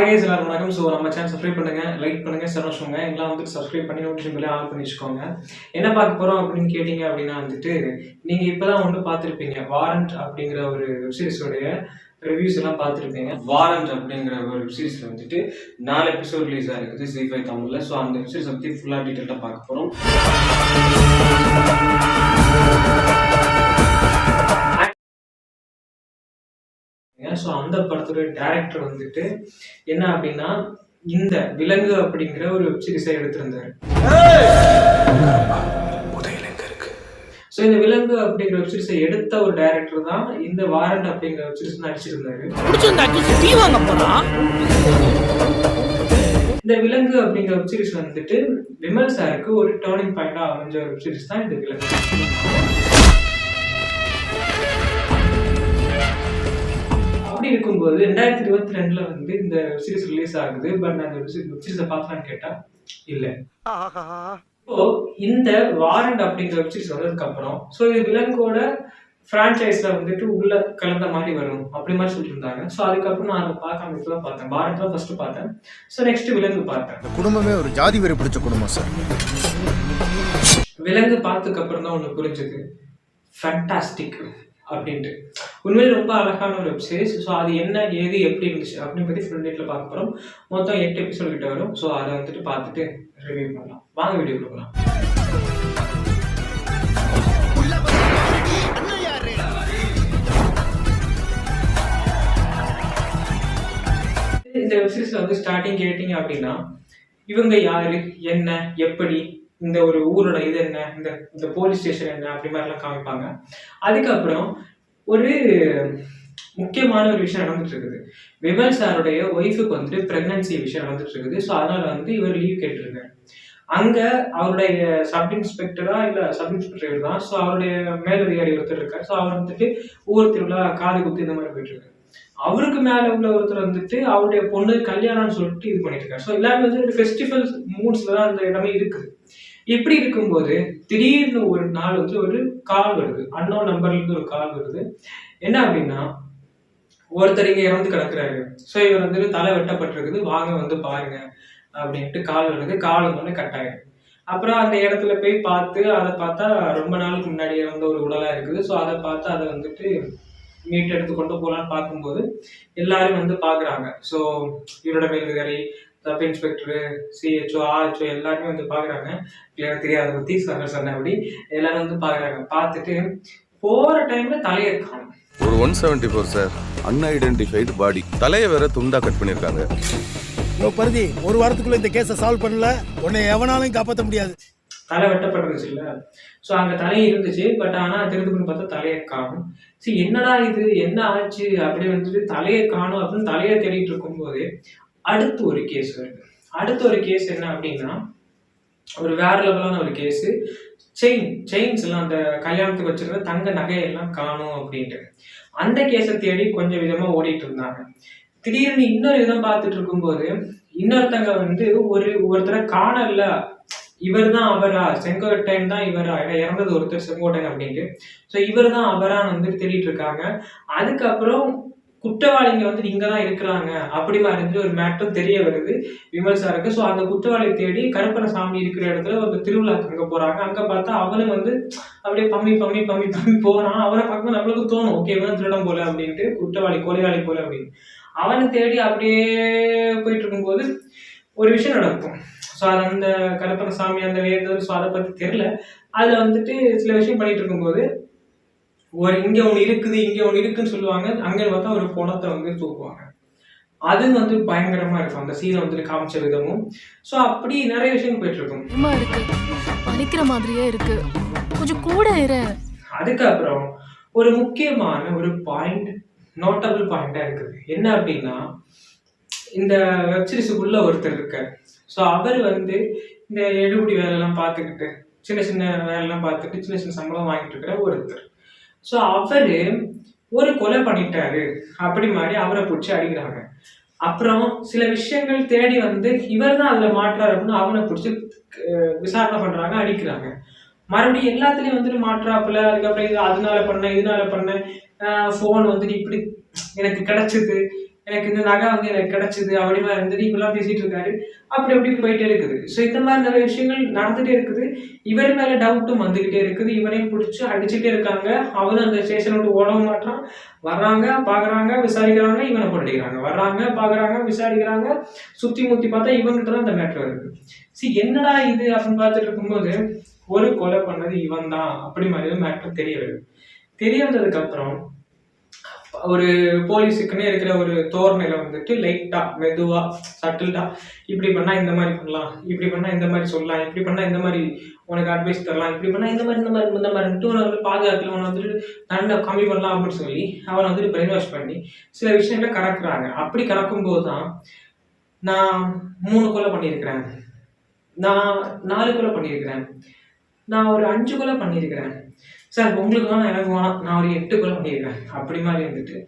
Hi guys, எல்லாரும் வணக்கம். So நம்ம சேனல் சப்ஸ்கிரைப் பண்ணுங்க, லைக் பண்ணுங்க, சந்தோஷங்க. எல்லாம் வந்துட்டு சப்ஸ்கிரைப் பண்ணி நோட்டிஃபிகேஷன் பெல்லை ஆன் பண்ணி வச்சுக்கோங்க. என்ன பார்க்க போறோம் அப்படின்னு கேட்டீங்க அப்படின்னா வந்துட்டு, நீங்க இப்பதான் ஒன்று பார்த்துருப்பீங்க. வாரண்ட் அப்படிங்கிற ஒரு வெப்சீரிஸோடைய ரிவ்யூஸ் எல்லாம் பார்த்துருப்பீங்க. வாரண்ட் அப்படிங்கிற ஒரு வெப்சீரிஸ்ல வந்துட்டு 4 எபிசோட் ரிலீஸ் ஆயிருக்குது ZEE5 தமிழ்ல. ஸோ அந்த வெப்சீரிஸ் பற்றி ஃபுல்லாக டீட்டெயிலாக பார்க்க போறோம். ஸோ அந்த படத்தோட டைரக்டர் வந்துட்டு என்ன அப்படின்னா இந்த விலங்கு அப்படிங்கிற ஒரு வெப்சீரிஸை எடுத்திருந்தாரு. ஸோ இந்த விலங்கு அப்படிங்கிற வெப்சீரிஸை எடுத்த ஒரு டைரக்டர் தான் இந்த வாரண்ட் அப்படிங்கிற வெப்சீரிஸ் நடிச்சிருந்தாரு. இந்த விலங்கு அப்படிங்கிற வெப்சீரிஸ் வந்துட்டு விமல் சாருக்கு ஒரு டர்னிங் பாயிண்டா அமைஞ்ச ஒரு வெப்சீரிஸ் தான் இந்த விலங்கு. இருக்கும்போது 2022 வந்து இந்த வெப்சீரிஸ் ரிலீஸ் ஆகுது. பட் நான் அந்த வெப்சீரிஸை பார்த்தலான்னு கேட்டா இல்ல. இப்போ இந்த வாரண்ட் அப்படிங்கிற வெப்சீரிஸ் வந்ததுக்கு அப்புறம் ஸோ இது விலங்கோட பிரான்சைஸ்ல வந்துட்டு உள்ள கலந்த மாதிரி வரும் அப்படி மாதிரி சொல்லியிருந்தாங்க. ஸோ அதுக்கப்புறம் நான் அதை பார்க்காம இப்பதான் பார்த்தேன். வாரண்ட் தான் ஃபர்ஸ்ட் பார்த்தேன். ஸோ நெக்ஸ்ட் விலங்கு பார்த்தேன். குடும்பமே ஒரு ஜாதி வெறி பிடிச்ச குடும்பம் சார். விலங்கு பார்த்ததுக்கு அப்புறம் தான் ஒன்று புரிஞ்சது, ஃபேண்டாஸ்டிக் அப்படின்ட்டு. உண்மையில ரொம்ப அழகான ஒரு வெப்சீரிஸ். ஸோ அது என்ன ஏது எப்படி இருந்துச்சு அப்படின்னு பற்றி ஃபுல் டேட்டில் பார்க்க போகிறோம். மொத்தம் 8 எபிசோட் கிட்ட வரும். ஸோ அதை வந்துட்டு பார்த்துட்டு ரிவ்யூ பண்ணலாம். வாங்க வீடியோ கொடுக்கலாம். இந்த வெப்சீரிஸ்ல வந்து ஸ்டார்டிங் கேட்டீங்க அப்படின்னா இவங்க யாரு, என்ன, எப்படி, இந்த ஒரு ஊரோட இது என்ன, இந்த போலீஸ் ஸ்டேஷன் என்ன அப்படி மாதிரிலாம் காமிப்பாங்க. அதுக்கப்புறம் ஒரு முக்கியமான ஒரு விஷயம் நடந்துட்டு இருக்குது. விமல் சாருடைய ஒய்ஃபுக்கு வந்துட்டு பிரெக்னன்சி விஷயம் நடந்துட்டு இருக்குது. ஸோ அதனால வந்து இவர் லீவ் கேட்டிருக்காரு. அங்க அவருடைய சப் இன்ஸ்பெக்டரா இல்ல சப் இன்ஸ்பெக்டர் தான். ஸோ அவருடைய மேலதிகாரி ஒருத்தர் இருக்காரு. ஸோ அவர் வந்துட்டு ஊர் திருவிழா காது குத்து இந்த மாதிரி போயிட்டு இருக்காரு. அவருக்கு மேல உள்ள ஒருத்தர் வந்துட்டு அவருடைய பொண்ணு கல்யாணம்னு சொல்லிட்டு இது பண்ணிட்டு இருக்காரு. ஸோ எல்லாமே வந்து ஃபெஸ்டிவல் மூட்ஸ்ல தான் அந்த இடமே இருக்குது. இப்படி இருக்கும்போது திடீர்னு ஒரு நாள் வந்து ஒரு கால் வருது. அன்னோன் நம்பர்ல இருந்து ஒரு கால் வருது. என்ன அப்படின்னா ஒருத்தர் இங்க இறந்து கிடக்குறாரு. ஸோ இவர் வந்து தலை வெட்டப்பட்டிருக்குது, வாங்க வந்து பாருங்க அப்படின்ட்டு கால் வருது. கால் வந்து கட் ஆயிடுது. அப்புறம் அந்த இடத்துல போய் பார்த்து அதை பார்த்தா ரொம்ப நாளுக்கு முன்னாடி இறந்த ஒரு உடலா இருக்குது. ஸோ அதை பார்த்து அதை வந்துட்டு மீட் எடுத்து கொண்டு போகலான்னு பார்க்கும்போது எல்லாரும் வந்து பாக்குறாங்க. ஸோ இவரோட மேலதிகாரி, சப் இன்ஸ்பெக்டரு, சிஹெச்ஓ, ஆர்ஹெச்ஓ எல்லாருமே வந்து பாக்குறாங்க. தெரியாத பத்தி சொன்ன அப்படி எல்லாரும் வந்து பாக்குறாங்க. பார்த்துட்டு போற டைம்ல தலையை காணும். ஒரு 174 சார், அன்ஐடென்டிஃபைடு பாடி. தலையை வேற துண்டா கட் பண்ணிருக்காங்க. பருதி, ஒரு வாரத்துக்குள்ள இந்த கேஸை சால்வ் பண்ணல உன்னை எவனாலும் காப்பாற்ற முடியாது. தலை வெட்டப்பட்டுருச்சு இல்ல. ஸோ அங்க தலை இருந்துச்சு. பட் ஆனா திருத்துக்குன்னு பார்த்தா தலையை காணும். சரி என்னடா இது, என்ன ஆச்சு அப்படி வந்துட்டு தலையை காணும் அப்படின்னு தலையை தேடிட்டு இருக்கும் போது அடுத்து ஒரு கேஸ் வருது. அடுத்த ஒரு கேஸ் என்ன அப்படின்னா ஒரு வேற லெவலான ஒரு கேஸ். செயின்ஸ் எல்லாம் அந்த கல்யாணத்துக்கு வச்சிருந்த தங்க நகையெல்லாம் காணும் அப்படின்ட்டு அந்த கேஸை தேடி கொஞ்சம் விதமா ஓடிட்டு இருந்தாங்க. திடீர்னு இன்னொரு விதம் பார்த்துட்டு இருக்கும்போது இன்னொருத்தங்க வந்து ஒருத்தரை காணல, இவர் தான் அவரா, செங்கோட்டையன் தான் இவரா, இறந்தது ஒருத்தர் செங்கோட்டையன் அப்படின்ட்டு. ஸோ இவர் தான் அவரான்னு வந்து தேடிட்டு இருக்காங்க. அதுக்கப்புறம் குற்றவாளிங்க வந்து இங்க தான் இருக்கிறாங்க அப்படி மாதிரி ஒரு மேட்டர் தெரிய வருது விமல் சாருக்கு. ஸோ அந்த குற்றவாளி தேடி கருப்பணசாமி இருக்கிற இடத்துல ஒரு திருவிழாக்கு அங்க போறாங்க. அங்க பார்த்தா அவனும் வந்து அப்படியே பம்மி போறான். அவனை பார்க்கும்போது நம்மளுக்கு தோணும், ஓகே இவன் திருடம் போல அப்படின்ட்டு, குற்றவாளி கொலையாளி போல அப்படின்னு. அவனை தேடி அப்படியே போயிட்டு இருக்கும்போது ஒரு விஷயம் நடக்கும். ஸோ அது அந்த கருப்பணசாமி அந்த வேந்தர், ஸோ அதை பத்தி தெரியல. அதுல வந்துட்டு சில விஷயம் பண்ணிட்டு இருக்கும்போது இங்க ஒண்ணு இருக்குது, இங்க ஒண்ணு இருக்குன்னு சொல்லுவாங்க. அங்க பார்த்தா ஒரு பணத்தை வந்து தூக்குவாங்க. அது வந்து பயங்கரமா இருக்கும் அந்த சீனை வந்துட்டு காமிச்ச விதமும். ஸோ அப்படி நிறைய விஷயம் போயிட்டு இருக்கும். படிக்கிற மாதிரியே இருக்கு, கொஞ்சம் கூட இரு. அதுக்கப்புறம் ஒரு முக்கியமான ஒரு பாயிண்ட், நோட்டபிள் பாயிண்டா இருக்குது. என்ன அப்படின்னா இந்த வெப்சீரிஸுக்குள்ள ஒருத்தர் இருக்கார். ஸோ அவர் வந்து இந்த எடுபடி வேலையெல்லாம் பார்த்துக்கிட்டு சின்ன வேலையெல்லாம் பார்த்துட்டு சின்ன சம்பளம் வாங்கிட்டு இருக்கிற ஒருத்தர். ஸோ அவரு ஒரு கொலை பண்ணிட்டாரு அப்படி மாதிரி அவரை பிடிச்சி அடிக்கிறாங்க. அப்புறம் சில விஷயங்கள் தேடி வந்து இவர் தான் அதுல மாற்றாரு அப்படின்னு அவனை பிடிச்சி விசாரணை பண்றாங்க, அடிக்கிறாங்க. மறுபடியும் எல்லாத்துலயும் வந்துட்டு மாற்றாப்புல. அதுக்கப்புறம் இது அதனால பண்ண, இதனால பண்ண, போன் வந்துட்டு இப்படி எனக்கு கிடைச்சது, எனக்கு இந்த நகை வந்து எனக்கு கிடைச்சது அப்படிமா இருந்தது, இப்பெல்லாம் பேசிட்டு இருக்காரு, அப்படி போயிட்டே இருக்குது. ஸோ இந்த மாதிரி நிறைய விஷயங்கள் நடந்துட்டே இருக்குது. இவர் மேல டவுட்டும் வந்துகிட்டே இருக்குது. இவரையும் பிடிச்சி அடிச்சுட்டே இருக்காங்க. அவனும் அந்த ஸ்டேஷனை விட்டு ஓடவும் மாட்டான். வர்றாங்க, பாக்குறாங்க, விசாரிக்கிறாங்க, இவனை போட்டுக்கிறாங்க. வர்றாங்க, பாக்குறாங்க, விசாரிக்கிறாங்க. சுத்தி முத்தி பார்த்தா இவன்கிட்ட தான் இந்த மேட்டர் வருது. என்னடா இது அப்படின்னு பார்த்துட்டு இருக்கும்போது ஒரு கொலை பண்ணது இவன் தான் அப்படி மாதிரி மேட்டர் தெரிய வருது. தெரிய வந்ததுக்கு அப்புறம் ஒரு போலீஸுக்குன்னு இருக்கிற ஒரு தோரணையில வந்துட்டு லைட்டா மெதுவா சட்டில்டா இப்படி பண்ணா இந்த மாதிரி பண்ணலாம், இப்படி பண்ணா இந்த மாதிரி சொல்லலாம், இப்படி பண்ணா இந்த மாதிரி உனக்கு அட்வைஸ் தரலாம், இப்படி பண்ணா இந்த மாதிரிட்டு உன வந்து பாதுகாக்கல, உன வந்துட்டு தண்டனை கம்மி பண்ணலாம் அப்படின்னு சொல்லி அவனை வந்துட்டு பிரெயின் வாஷ் பண்ணி சில விஷயங்களை கறக்குறாங்க. அப்படி கறக்கும் போதுதான் நான் 3 கொலை பண்ணியிருக்கிறேன், நான் 4 கொலை பண்ணியிருக்கிறேன், நான் ஒரு 5 கொலை பண்ணியிருக்கிறேன் சார், உங்களுக்கு வேணாம் எனக்கு வேணாம், நான் ஒரு 8 கொலை பண்ணியிருக்கேன் அப்படி மாதிரி இருந்துட்டு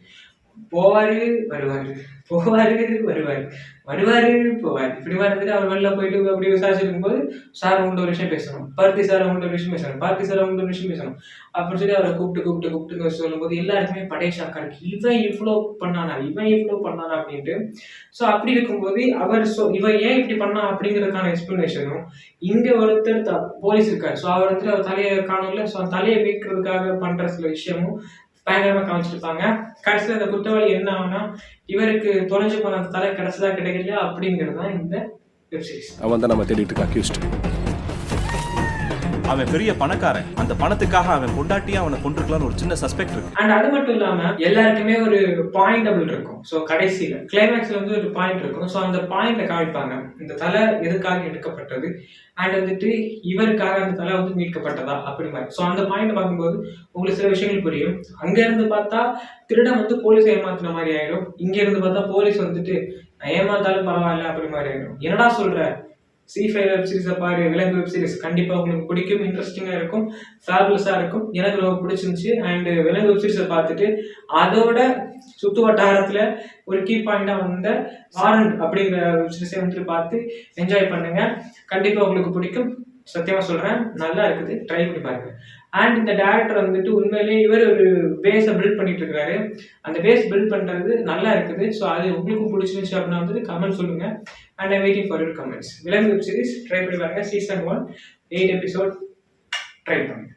போவாரு வருவாரு, போவாரு வருவாரு, வருவாரு போவாரு, இப்படி மாதிரி இருந்துட்டு அவர் வெளில போயிட்டு அப்படி விசாரிச்சிருக்கும் போது சார் உங்கள்கிட்ட ஒரு விஷயம் பேசணும், பார்த்தி சார் உங்கள்கிட்ட ஒரு விஷயம் பேசணும், பார்த்தி சார் உங்கள்கிட்ட ஒரு விஷயம் பேசணும் அப்படின்னு சொல்லி அவரை கூப்பிட்டு சொல்லும்போது எல்லாருக்குமே படைஷாக்கா இருக்கு. இவன் இவ்வளோ பண்ணானா அப்படின்ட்டு. ஸோ அப்படி இருக்கும்போது அவர் இவன் ஏன் இப்படி பண்ணா அப்படிங்கிறதுக்கான எக்ஸ்பிளனேஷனும் இங்க ஒருத்தர் போலீஸ் இருக்காரு. ஸோ அவர் வந்துட்டு அவர் தலையை காணல. ஸோ தலையை மீட்கிறதுக்காக பண்ற சில விஷயமும் பயங்கரமா காமிச்சிருப்பாங்க. கடைசியில் அந்த குற்றவாளி என்ன ஆகுனா இவருக்கு தொலைஞ்சு போன அந்த தலை கிடைச்சதா கிடைக்கலையா அப்படிங்கிறது தான் இந்த வெப்சீரிஸ். அவன் தான் நம்ம தேடிட்டு இருக்க அக்யூஸ்ட். அவன் பெரிய பணக்காரன், அந்த பணத்துக்காக அவன் பொண்டாட்டியா அவனை கொண்டிருக்கலாம்னு ஒரு சின்ன சஸ்பெக்ட் இருக்கு. அண்ட் அது மட்டும் இல்லாம எல்லாருக்குமே ஒரு பாயிண்டபிள் இருக்கும். ஸோ கடைசியில கிளைமேக்ஸ்ல வந்து ஒரு பாயிண்ட் இருக்கும். ஸோ அந்த பாயிண்ட்ல காமிப்பாங்க இந்த தலை எதுக்காக எடுக்கப்பட்டது அண்ட் வந்துட்டு இவருக்காக அந்த தலை வந்து மீட்கப்பட்டதா அப்படி மாதிரி. ஸோ அந்த பாயிண்ட் பார்க்கும்போது உங்களுக்கு சில விஷயங்கள் புரியும். அங்க இருந்து பார்த்தா திருடம் வந்து போலீஸ் ஏமாத்துன மாதிரி ஆயிடும், இங்க இருந்து பார்த்தா போலீஸ் வந்துட்டு ஏமாத்தாலும் பரவாயில்ல அப்படி மாதிரி ஆயிடும். என்னடா சொல்ற, C5 வெப் சீரிஸை பாரு, விலங்கு வெப் சீரிஸ் கண்டிப்பா உங்களுக்கு பிடிக்கும், இன்ட்ரெஸ்டிங்கா இருக்கும், ஃபேபுலஸா இருக்கும். எனக்கு ரொம்ப பிடிச்சிருந்துச்சு. அண்ட் விலங்கு வெப் சீரிஸை பார்த்துட்டு அதோட சுத்து வட்டாரத்துல ஒரு கீ பாயிண்டா வந்த வாரண்ட் அப்படிங்கிற வெப் சீரிஸை வந்துட்டு பார்த்து என்ஜாய் பண்ணுங்க. கண்டிப்பா உங்களுக்கு பிடிக்கும், சத்தியமா சொல்றேன், நல்லா இருக்குது, ட்ரை பண்ணி பாருங்க. அண்ட் இந்த டைரக்டர் வந்துட்டு உண்மையிலேயே இவர் ஒரு பேஸை பில்ட் பண்ணிட்டு இருக்காரு. அந்த பேஸ் பில்ட் பண்றது நல்லா இருக்குது. ஸோ அது உங்களுக்கும் பிடிச்சிருந்துச்சு அப்படின்னா வந்துட்டு கமெண்ட் சொல்லுங்க. And I waiting for your comments. விலங்கு வெப் சீரிஸ் ட்ரை பண்ணி பாருங்க. சீசன் 1 8 எபிசோட் ட்ரை பண்ணுங்க.